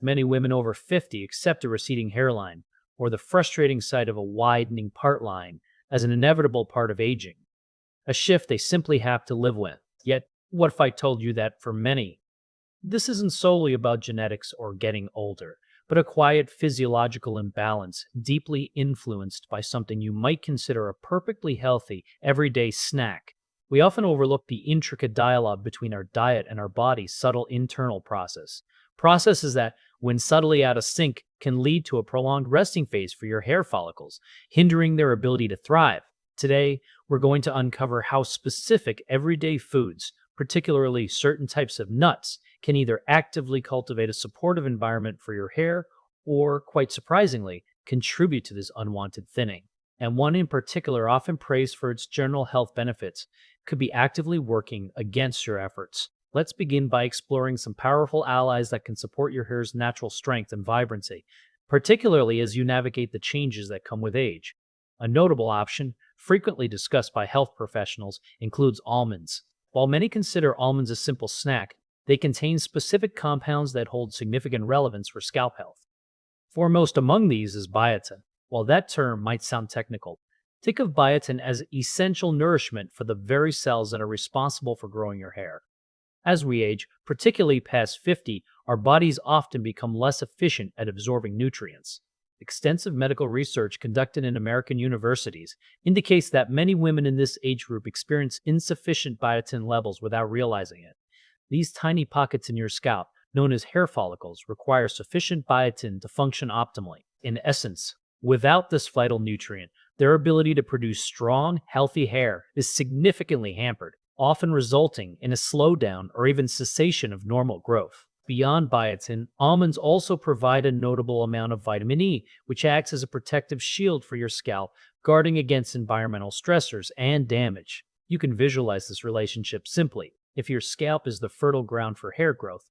Many women over 50 accept a receding hairline or the frustrating sight of a widening part line as an inevitable part of aging, a shift they simply have to live with. Yet, what if I told you that for many, this isn't solely about genetics or getting older, but a quiet physiological imbalance deeply influenced by something you might consider a perfectly healthy, everyday snack? We often overlook the intricate dialogue between our diet and our body's subtle internal processes that, when subtly out of sync, can lead to a prolonged resting phase for your hair follicles, hindering their ability to thrive. Today, we're going to uncover how specific everyday foods, particularly certain types of nuts, can either actively cultivate a supportive environment for your hair or, quite surprisingly, contribute to this unwanted thinning. And one in particular, often praised for its general health benefits, could be actively working against your efforts. Let's begin by exploring some powerful allies that can support your hair's natural strength and vibrancy, particularly as you navigate the changes that come with age. A notable option, frequently discussed by health professionals, includes almonds. While many consider almonds a simple snack, they contain specific compounds that hold significant relevance for scalp health. Foremost among these is biotin. While that term might sound technical, think of biotin as essential nourishment for the very cells that are responsible for growing your hair. As we age, particularly past 50, our bodies often become less efficient at absorbing nutrients. Extensive medical research conducted in American universities indicates that many women in this age group experience insufficient biotin levels without realizing it. These tiny pockets in your scalp, known as hair follicles, require sufficient biotin to function optimally. In essence, without this vital nutrient, their ability to produce strong, healthy hair is significantly hampered, often resulting in a slowdown or even cessation of normal growth. Beyond biotin, almonds also provide a notable amount of vitamin E, which acts as a protective shield for your scalp, guarding against environmental stressors and damage. You can visualize this relationship simply. If your scalp is the fertile ground for hair growth,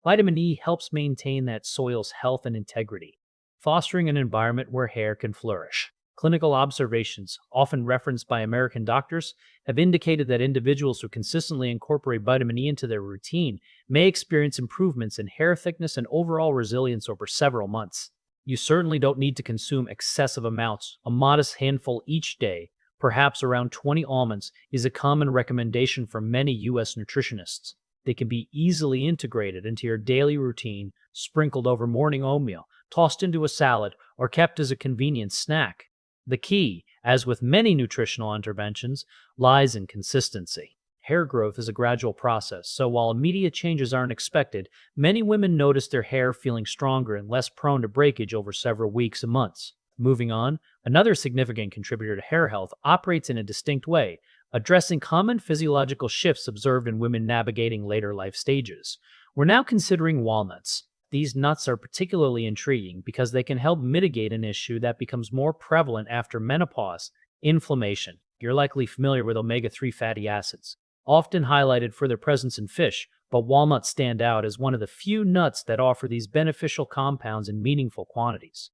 vitamin E helps maintain that soil's health and integrity, fostering an environment where hair can flourish. Clinical observations, often referenced by American doctors, have indicated that individuals who consistently incorporate vitamin E into their routine may experience improvements in hair thickness and overall resilience over several months. You certainly don't need to consume excessive amounts. A modest handful each day, perhaps around 20 almonds, is a common recommendation from many U.S. nutritionists. They can be easily integrated into your daily routine, sprinkled over morning oatmeal, tossed into a salad, or kept as a convenient snack. The key, as with many nutritional interventions, lies in consistency. Hair growth is a gradual process, so while immediate changes aren't expected, many women notice their hair feeling stronger and less prone to breakage over several weeks and months. Moving on, another significant contributor to hair health operates in a distinct way, addressing common physiological shifts observed in women navigating later life stages. We're now considering walnuts. These nuts are particularly intriguing because they can help mitigate an issue that becomes more prevalent after menopause: inflammation. You're likely familiar with omega-3 fatty acids, often highlighted for their presence in fish, but walnuts stand out as one of the few nuts that offer these beneficial compounds in meaningful quantities.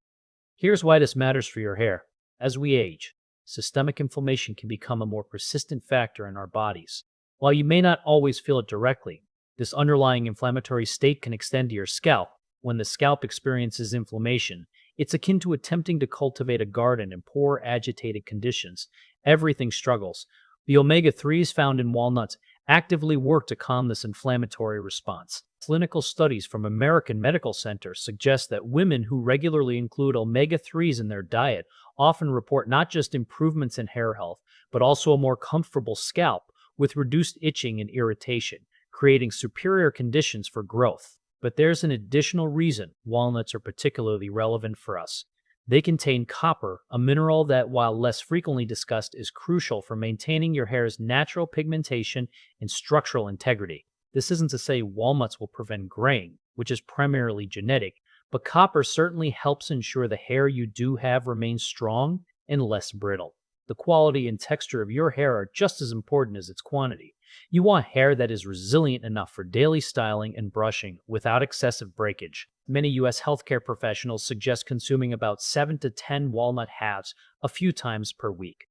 Here's why this matters for your hair. As we age, systemic inflammation can become a more persistent factor in our bodies. While you may not always feel it directly, this underlying inflammatory state can extend to your scalp. When the scalp experiences inflammation, it's akin to attempting to cultivate a garden in poor, agitated conditions. Everything struggles. The omega-3s found in walnuts actively work to calm this inflammatory response. Clinical studies from American medical centers suggest that women who regularly include omega-3s in their diet often report not just improvements in hair health, but also a more comfortable scalp with reduced itching and irritation, creating superior conditions for growth. But there's an additional reason walnuts are particularly relevant for us. They contain copper, a mineral that, while less frequently discussed, is crucial for maintaining your hair's natural pigmentation and structural integrity. This isn't to say walnuts will prevent graying, which is primarily genetic, but copper certainly helps ensure the hair you do have remains strong and less brittle. The quality and texture of your hair are just as important as its quantity. You want hair that is resilient enough for daily styling and brushing without excessive breakage. Many U.S. healthcare professionals suggest consuming about 7 to 10 walnut halves a few times per week.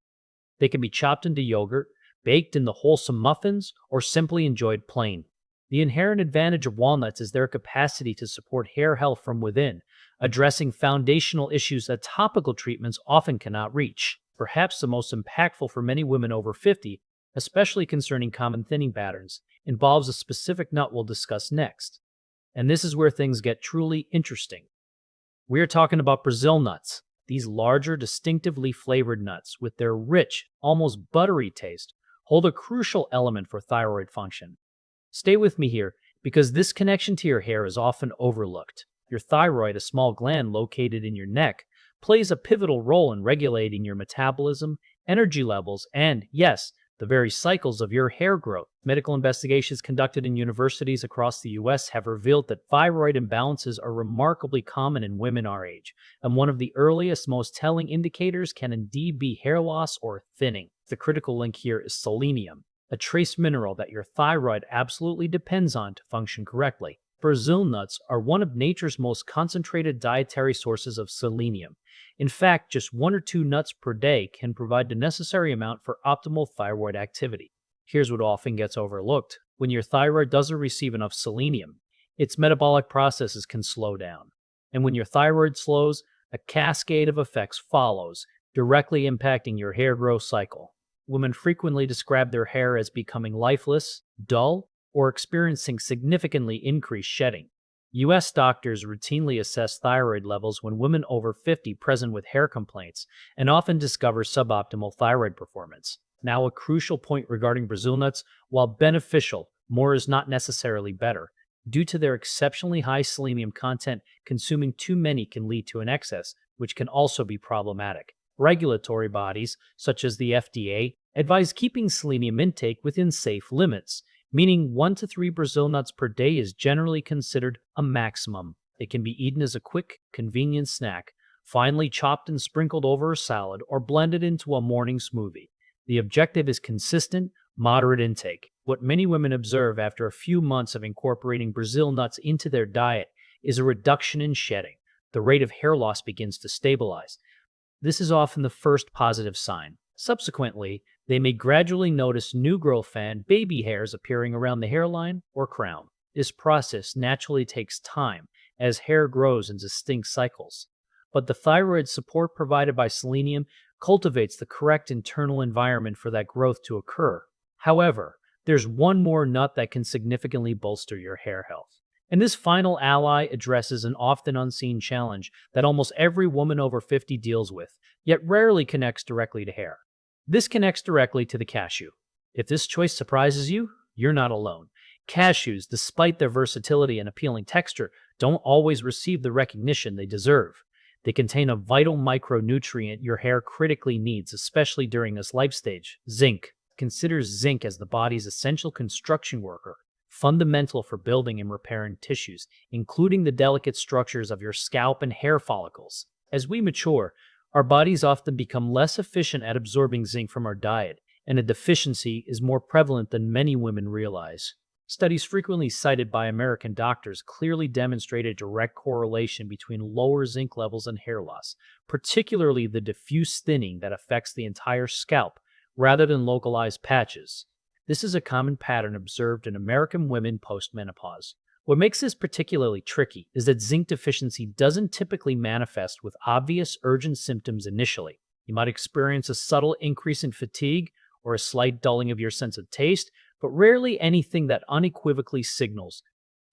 They can be chopped into yogurt, baked into wholesome muffins, or simply enjoyed plain. The inherent advantage of walnuts is their capacity to support hair health from within, addressing foundational issues that topical treatments often cannot reach. Perhaps the most impactful for many women over 50, especially concerning common thinning patterns, involves a specific nut we'll discuss next. And this is where things get truly interesting. We are talking about Brazil nuts. These larger, distinctively flavored nuts, with their rich, almost buttery taste, hold a crucial element for thyroid function. Stay with me here, because this connection to your hair is often overlooked. Your thyroid, a small gland located in your neck, plays a pivotal role in regulating your metabolism, energy levels, and, yes, the very cycles of your hair growth. Medical investigations conducted in universities across the U.S. have revealed that thyroid imbalances are remarkably common in women our age, and one of the earliest, most telling indicators can indeed be hair loss or thinning. The critical link here is selenium, a trace mineral that your thyroid absolutely depends on to function correctly. Brazil nuts are one of nature's most concentrated dietary sources of selenium. In fact, just 1 or 2 nuts per day can provide the necessary amount for optimal thyroid activity. Here's what often gets overlooked. When your thyroid doesn't receive enough selenium, its metabolic processes can slow down. And when your thyroid slows, a cascade of effects follows, directly impacting your hair growth cycle. Women frequently describe their hair as becoming lifeless, dull, or experiencing significantly increased shedding. U.S. doctors routinely assess thyroid levels when women over 50 present with hair complaints and often discover suboptimal thyroid performance. Now, a crucial point regarding Brazil nuts: while beneficial, more is not necessarily better. Due to their exceptionally high selenium content, consuming too many can lead to an excess, which can also be problematic. Regulatory bodies, such as the FDA, advise keeping selenium intake within safe limits, meaning 1 to 3 Brazil nuts per day is generally considered a maximum. They can be eaten as a quick, convenient snack, finely chopped and sprinkled over a salad, or blended into a morning smoothie. The objective is consistent, moderate intake. What many women observe after a few months of incorporating Brazil nuts into their diet is a reduction in shedding. The rate of hair loss begins to stabilize. This is often the first positive sign. Subsequently, they may gradually notice new growth and baby hairs appearing around the hairline or crown. This process naturally takes time, as hair grows in distinct cycles. But the thyroid support provided by selenium cultivates the correct internal environment for that growth to occur. However, there's one more nut that can significantly bolster your hair health. And this final ally addresses an often unseen challenge that almost every woman over 50 deals with, yet rarely connects directly to hair. This connects directly to the cashew. If this choice surprises you, you're not alone. Cashews, despite their versatility and appealing texture, don't always receive the recognition they deserve. They contain a vital micronutrient your hair critically needs, especially during this life stage: zinc. Consider zinc as the body's essential construction worker, fundamental for building and repairing tissues, including the delicate structures of your scalp and hair follicles. As we mature, our bodies often become less efficient at absorbing zinc from our diet, and a deficiency is more prevalent than many women realize. Studies frequently cited by American doctors clearly demonstrate a direct correlation between lower zinc levels and hair loss, particularly the diffuse thinning that affects the entire scalp rather than localized patches. This is a common pattern observed in American women post-menopause. What makes this particularly tricky is that zinc deficiency doesn't typically manifest with obvious, urgent symptoms initially. You might experience a subtle increase in fatigue or a slight dulling of your sense of taste, but rarely anything that unequivocally signals,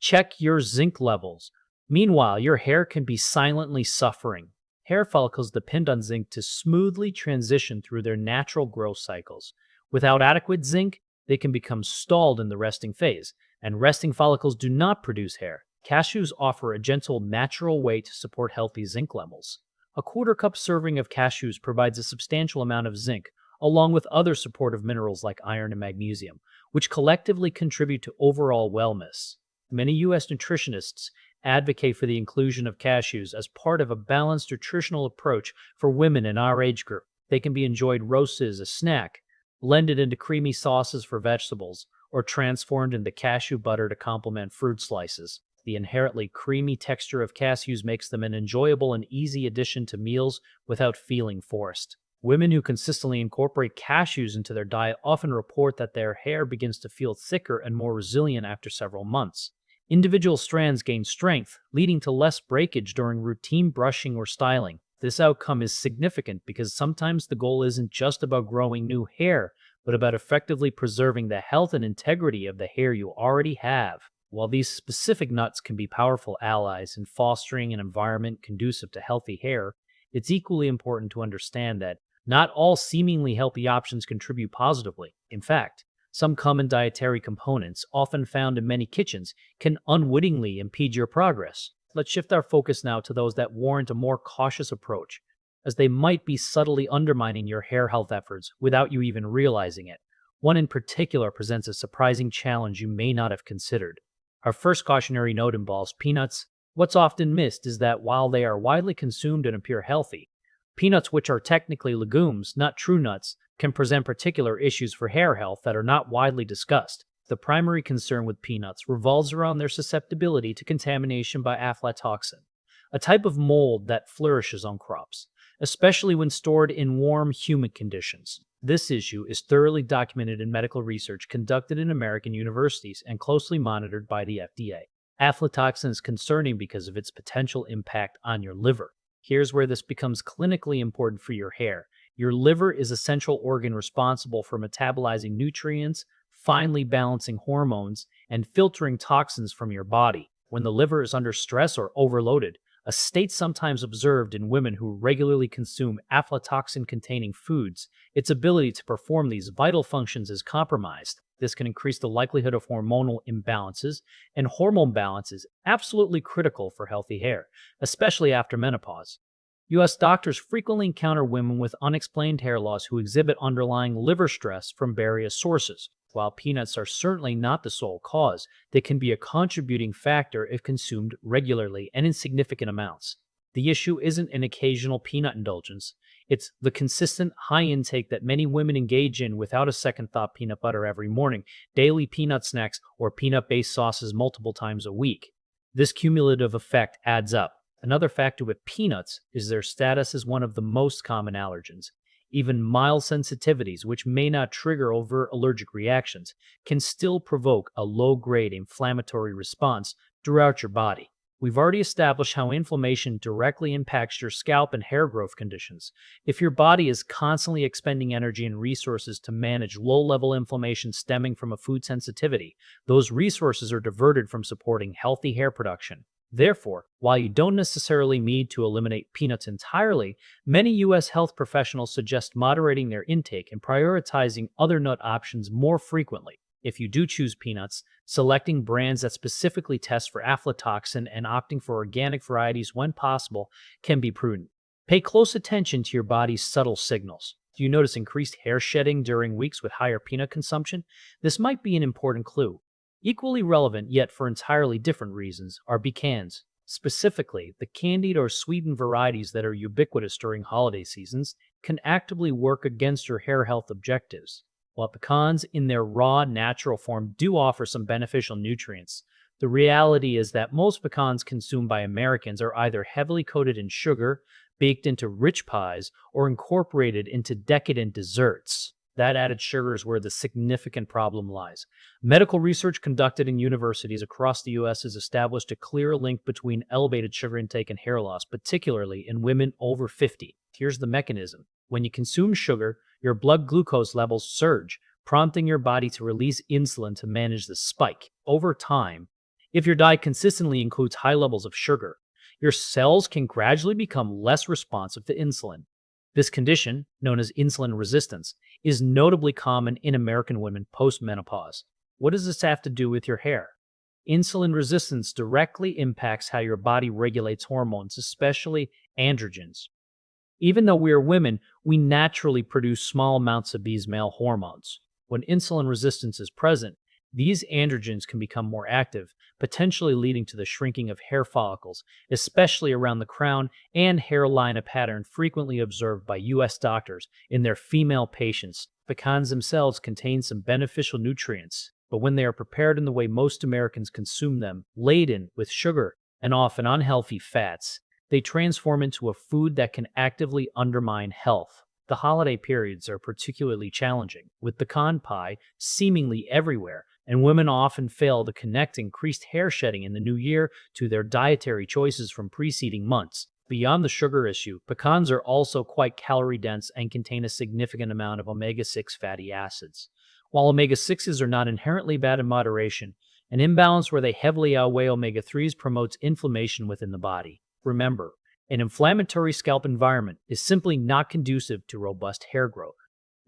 check your zinc levels. Meanwhile, your hair can be silently suffering. Hair follicles depend on zinc to smoothly transition through their natural growth cycles. Without adequate zinc, they can become stalled in the resting phase, and resting follicles do not produce hair. Cashews offer a gentle, natural way to support healthy zinc levels. A quarter-cup serving of cashews provides a substantial amount of zinc, along with other supportive minerals like iron and magnesium, which collectively contribute to overall wellness. Many U.S. nutritionists advocate for the inclusion of cashews as part of a balanced nutritional approach for women in our age group. They can be enjoyed roasted as a snack, blended into creamy sauces for vegetables, or transformed into cashew butter to complement fruit slices. The inherently creamy texture of cashews makes them an enjoyable and easy addition to meals without feeling forced. Women who consistently incorporate cashews into their diet often report that their hair begins to feel thicker and more resilient after several months. Individual strands gain strength, leading to less breakage during routine brushing or styling. This outcome is significant because sometimes the goal isn't just about growing new hair, but about effectively preserving the health and integrity of the hair you already have. While these specific nuts can be powerful allies in fostering an environment conducive to healthy hair, it's equally important to understand that not all seemingly healthy options contribute positively. In fact, some common dietary components, often found in many kitchens, can unwittingly impede your progress. Let's shift our focus now to those that warrant a more cautious approach, as they might be subtly undermining your hair health efforts without you even realizing it. One in particular presents a surprising challenge you may not have considered. Our first cautionary note involves peanuts. What's often missed is that while they are widely consumed and appear healthy, peanuts, which are technically legumes, not true nuts, can present particular issues for hair health that are not widely discussed. The primary concern with peanuts revolves around their susceptibility to contamination by aflatoxin, a type of mold that flourishes on crops, especially when stored in warm, humid conditions. This issue is thoroughly documented in medical research conducted in American universities and closely monitored by the FDA. Aflatoxin is concerning because of its potential impact on your liver. Here's where this becomes clinically important for your hair. Your liver is a central organ responsible for metabolizing nutrients, finely balancing hormones, and filtering toxins from your body. When the liver is under stress or overloaded, a state sometimes observed in women who regularly consume aflatoxin-containing foods, its ability to perform these vital functions is compromised. This can increase the likelihood of hormonal imbalances, and hormone balance is absolutely critical for healthy hair, especially after menopause. U.S. doctors frequently encounter women with unexplained hair loss who exhibit underlying liver stress from various sources. While peanuts are certainly not the sole cause, they can be a contributing factor if consumed regularly and in significant amounts. The issue isn't an occasional peanut indulgence. It's the consistent high intake that many women engage in without a second thought: peanut butter every morning, daily peanut snacks, or peanut-based sauces multiple times a week. This cumulative effect adds up. Another factor with peanuts is their status as one of the most common allergens. Even mild sensitivities, which may not trigger overt allergic reactions, can still provoke a low-grade inflammatory response throughout your body. We've already established how inflammation directly impacts your scalp and hair growth conditions. If your body is constantly expending energy and resources to manage low-level inflammation stemming from a food sensitivity, those resources are diverted from supporting healthy hair production. Therefore, while you don't necessarily need to eliminate peanuts entirely, many U.S. health professionals suggest moderating their intake and prioritizing other nut options more frequently. If you do choose peanuts, selecting brands that specifically test for aflatoxin and opting for organic varieties when possible can be prudent. Pay close attention to your body's subtle signals. Do you notice increased hair shedding during weeks with higher peanut consumption? This might be an important clue. Equally relevant, yet for entirely different reasons, are pecans. Specifically, the candied or sweetened varieties that are ubiquitous during holiday seasons can actively work against your hair health objectives. While pecans in their raw, natural form do offer some beneficial nutrients, the reality is that most pecans consumed by Americans are either heavily coated in sugar, baked into rich pies, or incorporated into decadent desserts. That added sugar is where the significant problem lies. Medical research conducted in universities across the U.S. has established a clear link between elevated sugar intake and hair loss, particularly in women over 50. Here's the mechanism. When you consume sugar, your blood glucose levels surge, prompting your body to release insulin to manage the spike. Over time, if your diet consistently includes high levels of sugar, your cells can gradually become less responsive to insulin. This condition, known as insulin resistance, is notably common in American women post-menopause. What does this have to do with your hair? Insulin resistance directly impacts how your body regulates hormones, especially androgens. Even though we are women, we naturally produce small amounts of these male hormones. When insulin resistance is present, these androgens can become more active, potentially leading to the shrinking of hair follicles, especially around the crown and hairline, a pattern frequently observed by U.S. doctors in their female patients. Pecans themselves contain some beneficial nutrients, but when they are prepared in the way most Americans consume them, laden with sugar and often unhealthy fats, they transform into a food that can actively undermine health. The holiday periods are particularly challenging, with pecan pie seemingly everywhere, and women often fail to connect increased hair shedding in the new year to their dietary choices from preceding months. Beyond the sugar issue, pecans are also quite calorie dense and contain a significant amount of omega-6 fatty acids. While omega-6s are not inherently bad in moderation, an imbalance where they heavily outweigh omega-3s promotes inflammation within the body. Remember, an inflammatory scalp environment is simply not conducive to robust hair growth.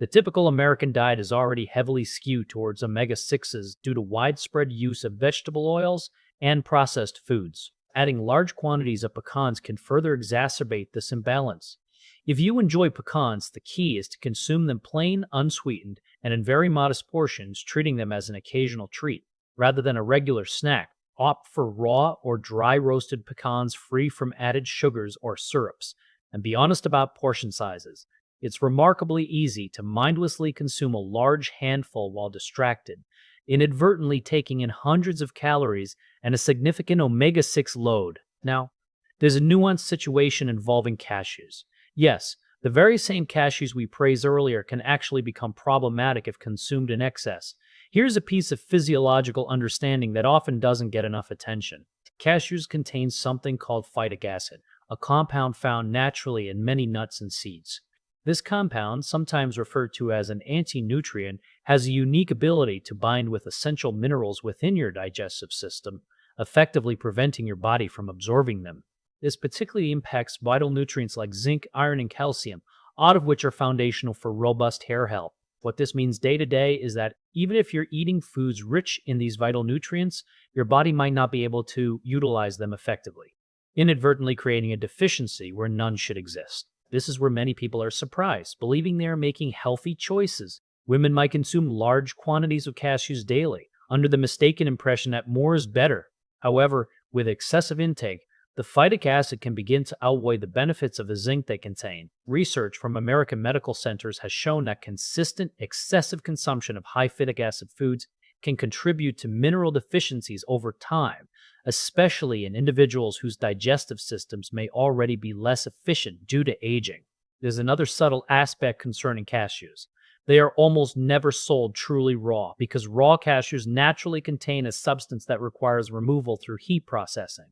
The typical American diet is already heavily skewed towards omega-6s due to widespread use of vegetable oils and processed foods. Adding large quantities of pecans can further exacerbate this imbalance. If you enjoy pecans, the key is to consume them plain, unsweetened, and in very modest portions, treating them as an occasional treat, rather than a regular snack. Opt for raw or dry roasted pecans free from added sugars or syrups, and be honest about portion sizes. It's remarkably easy to mindlessly consume a large handful while distracted, inadvertently taking in hundreds of calories and a significant omega-6 load. Now, there's a nuanced situation involving cashews. Yes, the very same cashews we praised earlier can actually become problematic if consumed in excess. Here's a piece of physiological understanding that often doesn't get enough attention. Cashews contain something called phytic acid, a compound found naturally in many nuts and seeds. This compound, sometimes referred to as an anti-nutrient, has a unique ability to bind with essential minerals within your digestive system, effectively preventing your body from absorbing them. This particularly impacts vital nutrients like zinc, iron, and calcium, all of which are foundational for robust hair health. What this means day to day is that even if you're eating foods rich in these vital nutrients, your body might not be able to utilize them effectively, inadvertently creating a deficiency where none should exist. This is where many people are surprised, believing they are making healthy choices. Women might consume large quantities of cashews daily, under the mistaken impression that more is better. However, with excessive intake, the phytic acid can begin to outweigh the benefits of the zinc they contain. Research from American medical centers has shown that consistent, excessive consumption of high phytic acid foods can contribute to mineral deficiencies over time, especially in individuals whose digestive systems may already be less efficient due to aging. There's another subtle aspect concerning cashews. They are almost never sold truly raw because raw cashews naturally contain a substance that requires removal through heat processing.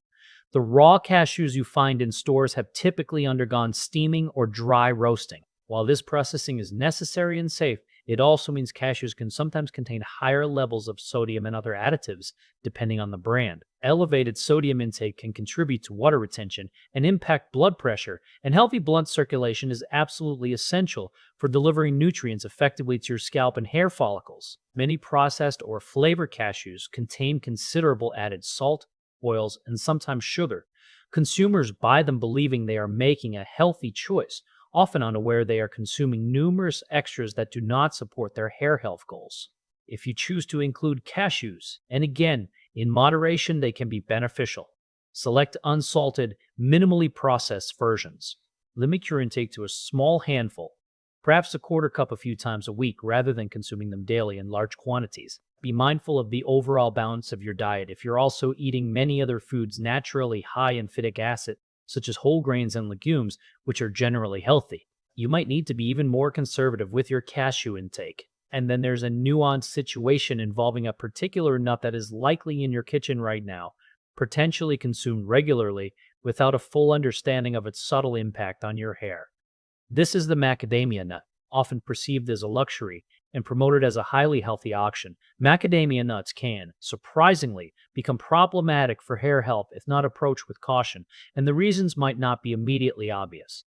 The raw cashews you find in stores have typically undergone steaming or dry roasting. While this processing is necessary and safe, it also means cashews can sometimes contain higher levels of sodium and other additives, depending on the brand. Elevated sodium intake can contribute to water retention and impact blood pressure, and healthy blood circulation is absolutely essential for delivering nutrients effectively to your scalp and hair follicles. Many processed or flavored cashews contain considerable added salt, oils, and sometimes sugar. Consumers buy them believing they are making a healthy choice, often unaware they are consuming numerous extras that do not support their hair health goals. If you choose to include cashews, and again, in moderation, they can be beneficial. Select unsalted, minimally processed versions. Limit your intake to a small handful, perhaps a quarter cup a few times a week rather than consuming them daily in large quantities. Be mindful of the overall balance of your diet if you're also eating many other foods naturally high in phytic acid, such as whole grains and legumes, which are generally healthy. You might need to be even more conservative with your cashew intake. And then there's a nuanced situation involving a particular nut that is likely in your kitchen right now, potentially consumed regularly without a full understanding of its subtle impact on your hair. This is the macadamia nut, often perceived as a luxury and promoted as a highly healthy option. Macadamia nuts can, surprisingly, become problematic for hair health if not approached with caution, and the reasons might not be immediately obvious.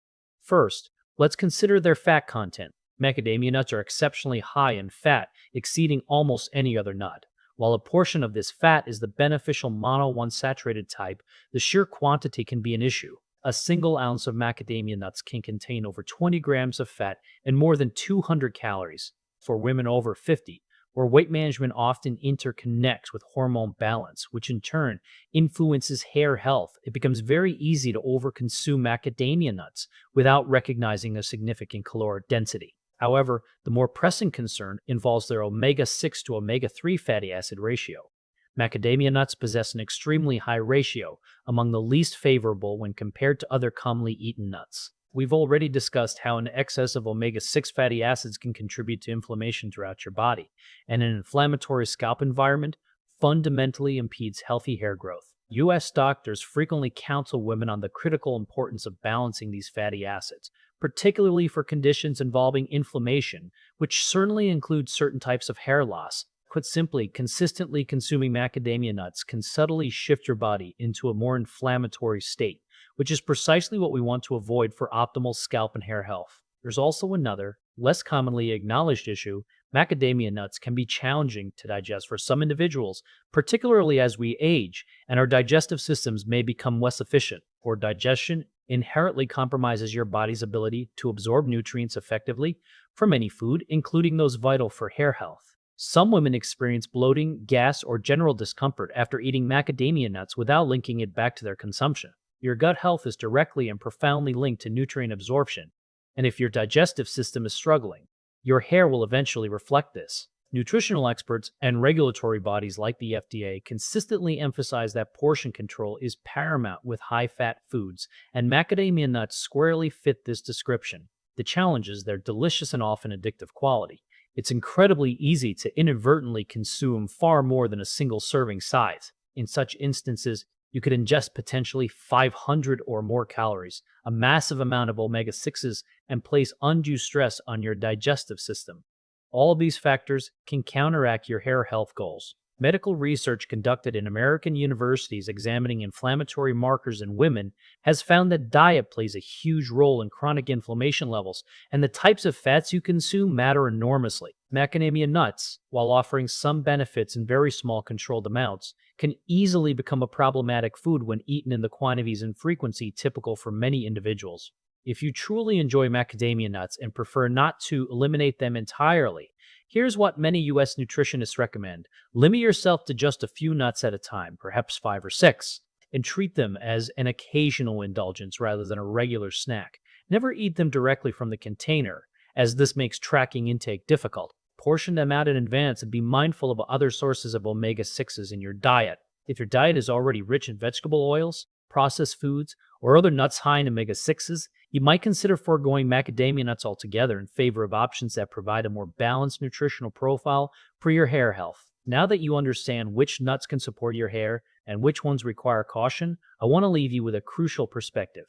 First, let's consider their fat content. Macadamia nuts are exceptionally high in fat, exceeding almost any other nut. While a portion of this fat is the beneficial monounsaturated type, the sheer quantity can be an issue. A single ounce of macadamia nuts can contain over 20 grams of fat and more than 200 calories. For women over 50, where weight management often interconnects with hormone balance, which in turn influences hair health, it becomes very easy to overconsume macadamia nuts without recognizing a significant caloric density. However, the more pressing concern involves their omega-6 to omega-3 fatty acid ratio. Macadamia nuts possess an extremely high ratio, among the least favorable when compared to other commonly eaten nuts. We've already discussed how an excess of omega-6 fatty acids can contribute to inflammation throughout your body, and an inflammatory scalp environment fundamentally impedes healthy hair growth. U.S. doctors frequently counsel women on the critical importance of balancing these fatty acids, particularly for conditions involving inflammation, which certainly includes certain types of hair loss. Put simply, consistently consuming macadamia nuts can subtly shift your body into a more inflammatory state, which is precisely what we want to avoid for optimal scalp and hair health. There's also another, less commonly acknowledged issue. Macadamia nuts can be challenging to digest for some individuals, particularly as we age and our digestive systems may become less efficient. Poor digestion inherently compromises your body's ability to absorb nutrients effectively from any food, including those vital for hair health. Some women experience bloating, gas, or general discomfort after eating macadamia nuts without linking it back to their consumption. Your gut health is directly and profoundly linked to nutrient absorption, and if your digestive system is struggling, your hair will eventually reflect this. Nutritional experts and regulatory bodies like the FDA consistently emphasize that portion control is paramount with high-fat foods, and macadamia nuts squarely fit this description. The challenge is their delicious and often addictive quality. It's incredibly easy to inadvertently consume far more than a single serving size. In such instances, you could ingest potentially 500 or more calories, a massive amount of omega-6s, and place undue stress on your digestive system. All of these factors can counteract your hair health goals. Medical research conducted in American universities examining inflammatory markers in women has found that diet plays a huge role in chronic inflammation levels, and the types of fats you consume matter enormously. Macadamia nuts, while offering some benefits in very small controlled amounts, can easily become a problematic food when eaten in the quantities and frequency typical for many individuals. If you truly enjoy macadamia nuts and prefer not to eliminate them entirely, here's what many U.S. nutritionists recommend. Limit yourself to just a few nuts at a time, perhaps 5 or 6, and treat them as an occasional indulgence rather than a regular snack. Never eat them directly from the container, as this makes tracking intake difficult. Portion them out in advance and be mindful of other sources of omega-6s in your diet. If your diet is already rich in vegetable oils, processed foods, or other nuts high in omega-6s, you might consider foregoing macadamia nuts altogether in favor of options that provide a more balanced nutritional profile for your hair health. Now that you understand which nuts can support your hair and which ones require caution, I want to leave you with a crucial perspective.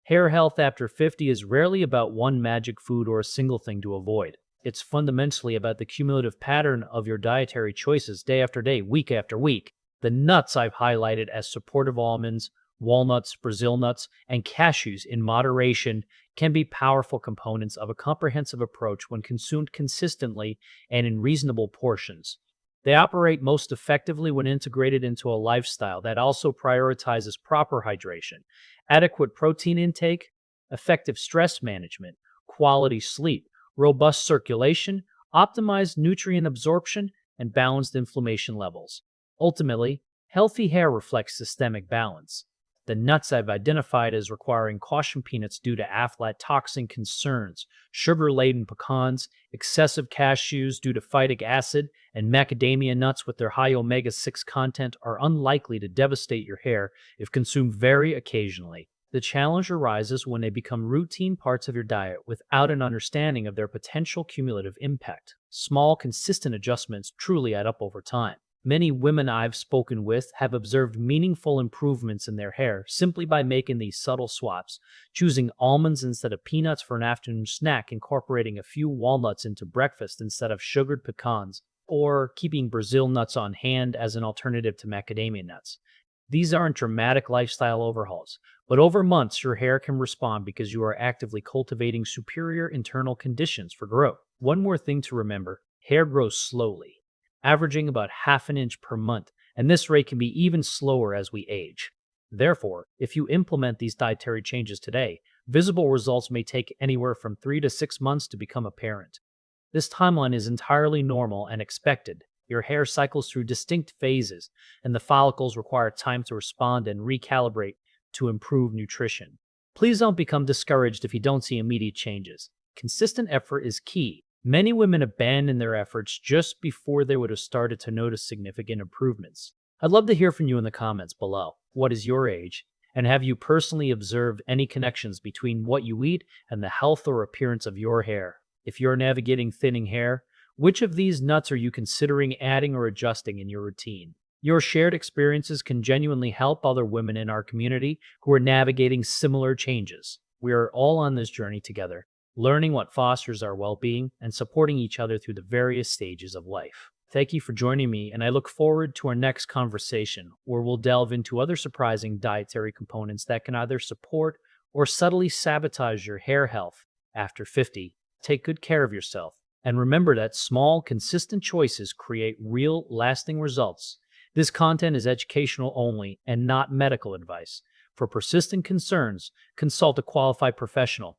Hair health after 50 is rarely about one magic food or a single thing to avoid. It's fundamentally about the cumulative pattern of your dietary choices day after day, week after week. The nuts I've highlighted as supportive almonds, walnuts, Brazil nuts, and cashews in moderation can be powerful components of a comprehensive approach when consumed consistently and in reasonable portions. They operate most effectively when integrated into a lifestyle that also prioritizes proper hydration, adequate protein intake, effective stress management, quality sleep, robust circulation, optimized nutrient absorption, and balanced inflammation levels. Ultimately, healthy hair reflects systemic balance. The nuts I've identified as requiring caution: peanuts due to aflatoxin concerns, sugar-laden pecans, excessive cashews due to phytic acid, and macadamia nuts with their high omega-6 content are unlikely to devastate your hair if consumed very occasionally. The challenge arises when they become routine parts of your diet without an understanding of their potential cumulative impact. Small, consistent adjustments truly add up over time. Many women I've spoken with have observed meaningful improvements in their hair simply by making these subtle swaps, choosing almonds instead of peanuts for an afternoon snack, incorporating a few walnuts into breakfast instead of sugared pecans, or keeping Brazil nuts on hand as an alternative to macadamia nuts. These aren't dramatic lifestyle overhauls, but over months your hair can respond because you are actively cultivating superior internal conditions for growth. One more thing to remember: hair grows slowly, averaging about half an inch per month, and this rate can be even slower as we age. Therefore, if you implement these dietary changes today, visible results may take anywhere from 3 to 6 months to become apparent. This timeline is entirely normal and expected. Your hair cycles through distinct phases, and the follicles require time to respond and recalibrate to improve nutrition. Please don't become discouraged if you don't see immediate changes. Consistent effort is key. Many women abandon their efforts just before they would have started to notice significant improvements. I'd love to hear from you in the comments below. What is your age? And have you personally observed any connections between what you eat and the health or appearance of your hair? If you're navigating thinning hair, which of these nuts are you considering adding or adjusting in your routine? Your shared experiences can genuinely help other women in our community who are navigating similar changes. We are all on this journey together, learning what fosters our well being and supporting each other through the various stages of life. Thank you for joining me, and I look forward to our next conversation where we'll delve into other surprising dietary components that can either support or subtly sabotage your hair health after 50. Take good care of yourself, and remember that small, consistent choices create real, lasting results. This content is educational only and not medical advice. For persistent concerns, consult a qualified professional.